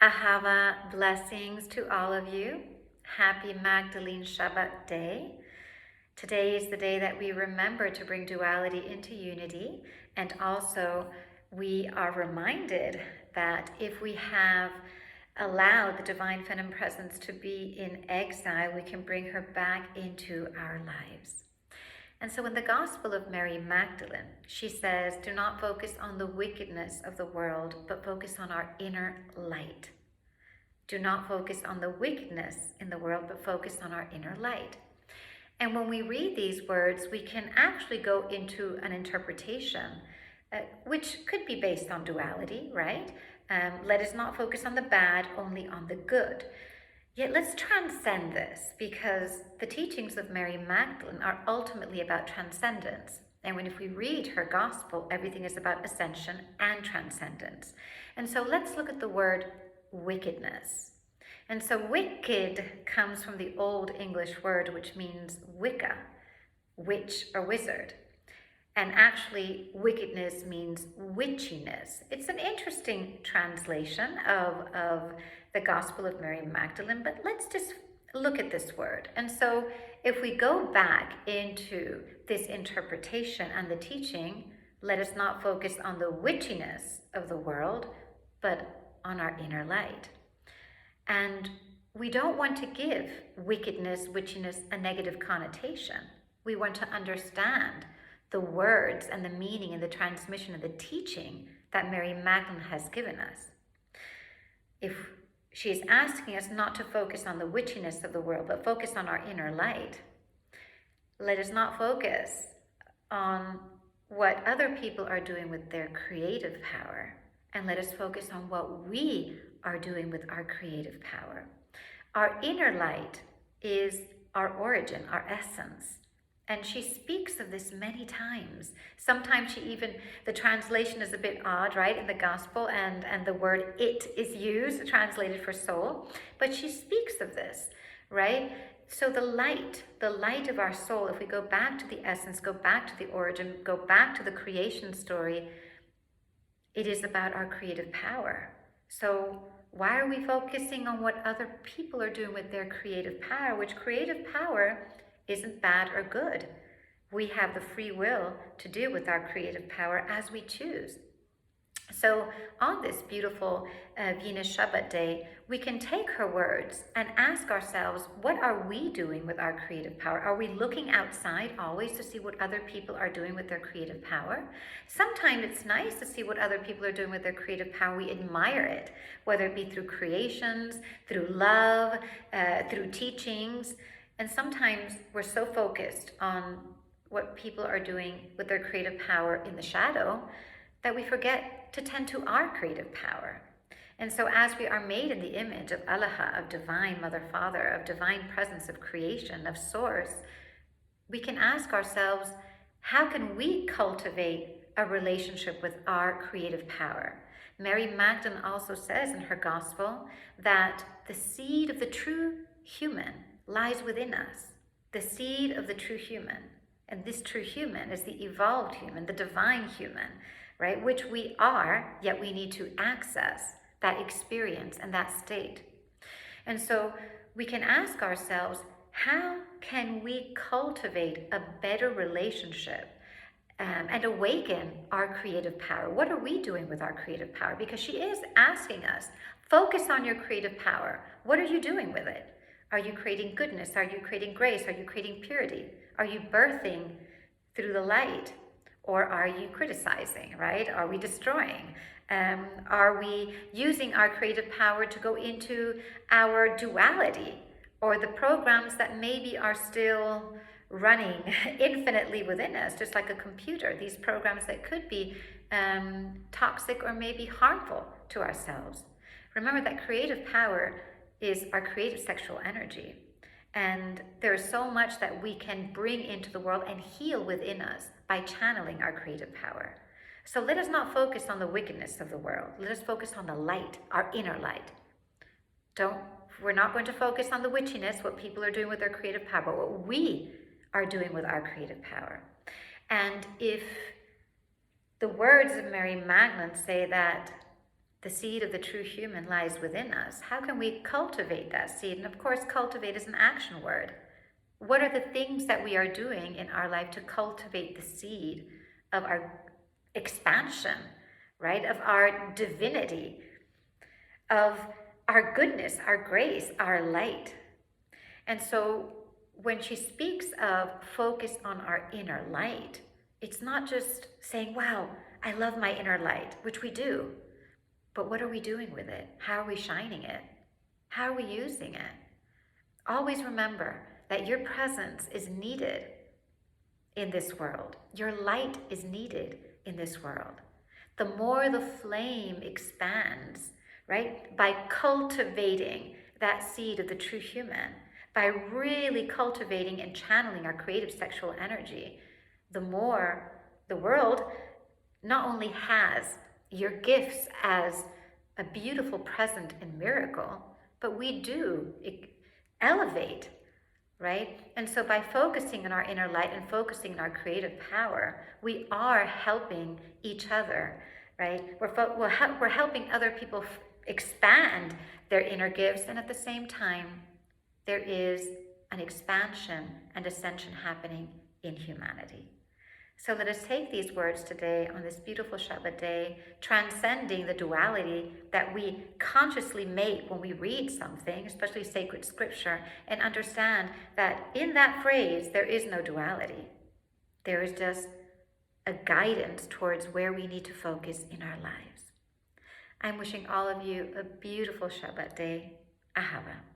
AHAVA blessings to all of you. Happy Magdalene Shabbat day. Today is the day that we remember to bring duality into unity, and also we are reminded that if we have allowed the Divine Feminine Presence to be in exile, we can bring her back into our lives. And so in the Gospel of Mary Magdalene, she says, do not focus on the wickedness of the world, but focus on our inner light. Do not focus on the wickedness in the world, but focus on our inner light. And when we read these words, we can actually go into an interpretation, which could be based on duality, right? Let us not focus on the bad, only on the good. Yet let's transcend this, because the teachings of Mary Magdalene are ultimately about transcendence. And if we read her gospel, everything is about ascension and transcendence. And so let's look at the word wickedness. And so wicked comes from the Old English word, which means Wicca, witch or wizard. And actually, wickedness means witchiness. It's an interesting translation of the Gospel of Mary Magdalene, but let's just look at this word. And so if we go back into this interpretation and the teaching, let us not focus on the witchiness of the world, but on our inner light. And we don't want to give wickedness, witchiness a negative connotation. We want to understand the words and the meaning and the transmission of the teaching that Mary Magdalene has given us. If she is asking us not to focus on the witchiness of the world, but focus on our inner light, let us not focus on what other people are doing with their creative power, and let us focus on what we are doing with our creative power. Our inner light is our origin, our essence. And she speaks of this many times. Sometimes the translation is a bit odd, right, in the gospel, and the word it is used, translated for soul. But she speaks of this, right? So the light of our soul, if we go back to the essence, go back to the origin, go back to the creation story, it is about our creative power. So why are we focusing on what other people are doing with their creative power, which creative power isn't bad or good. We have the free will to do with our creative power as we choose. So on this beautiful Venus Shabbat day, we can take her words and ask ourselves, what are we doing with our creative power? Are we looking outside always to see what other people are doing with their creative power? Sometimes it's nice to see what other people are doing with their creative power. We admire it, whether it be through creations, through love, through teachings. And sometimes we're so focused on what people are doing with their creative power in the shadow that we forget to tend to our creative power. And so as we are made in the image of Allah, of divine Mother, Father, of divine presence, of creation, of source, we can ask ourselves, how can we cultivate a relationship with our creative power? Mary Magdalene also says in her gospel that the seed of the true human lies within us, the seed of the true human. And this true human is the evolved human, the divine human, right? Which we are, yet we need to access that experience and that state. And so we can ask ourselves, how can we cultivate a better relationship and awaken our creative power? What are we doing with our creative power? Because she is asking us, focus on your creative power. What are you doing with it? Are you creating goodness? Are you creating grace? Are you creating purity? Are you birthing through the light? Or are you criticizing, right? Are we destroying? Are we using our creative power to go into our duality, or the programs that maybe are still running infinitely within us, just like a computer, these programs that could be toxic or maybe harmful to ourselves? Remember that creative power is our creative sexual energy. And there is so much that we can bring into the world and heal within us by channeling our creative power. So let us not focus on the wickedness of the world. Let us focus on the light, our inner light. We're not going to focus on the witchiness, what people are doing with their creative power, but what we are doing with our creative power. And if the words of Mary Magdalene say that The seed of the true human lies within us. How can we cultivate that seed? And of course, cultivate is an action word. What are the things that we are doing in our life to cultivate the seed of our expansion, right? Of our divinity, of our goodness, our grace, our light. And so when she speaks of focus on our inner light, it's not just saying, wow, I love my inner light, which we do, but what are we doing with it? How are we shining it? How are we using it? Always remember that your presence is needed in this world. Your light is needed in this world. The more the flame expands, right, by cultivating that seed of the true human, by really cultivating and channeling our creative sexual energy, the more the world not only has your gifts as a beautiful present and miracle, but we do elevate, right? And so by focusing on our inner light and focusing on our creative power, we are helping each other, right? We're helping other people expand their inner gifts, and at the same time, there is an expansion and ascension happening in humanity. So let us take these words today on this beautiful Shabbat day, transcending the duality that we consciously make when we read something, especially sacred scripture, and understand that in that phrase, there is no duality. There is just a guidance towards where we need to focus in our lives. I'm wishing all of you a beautiful Shabbat day. AHAVA.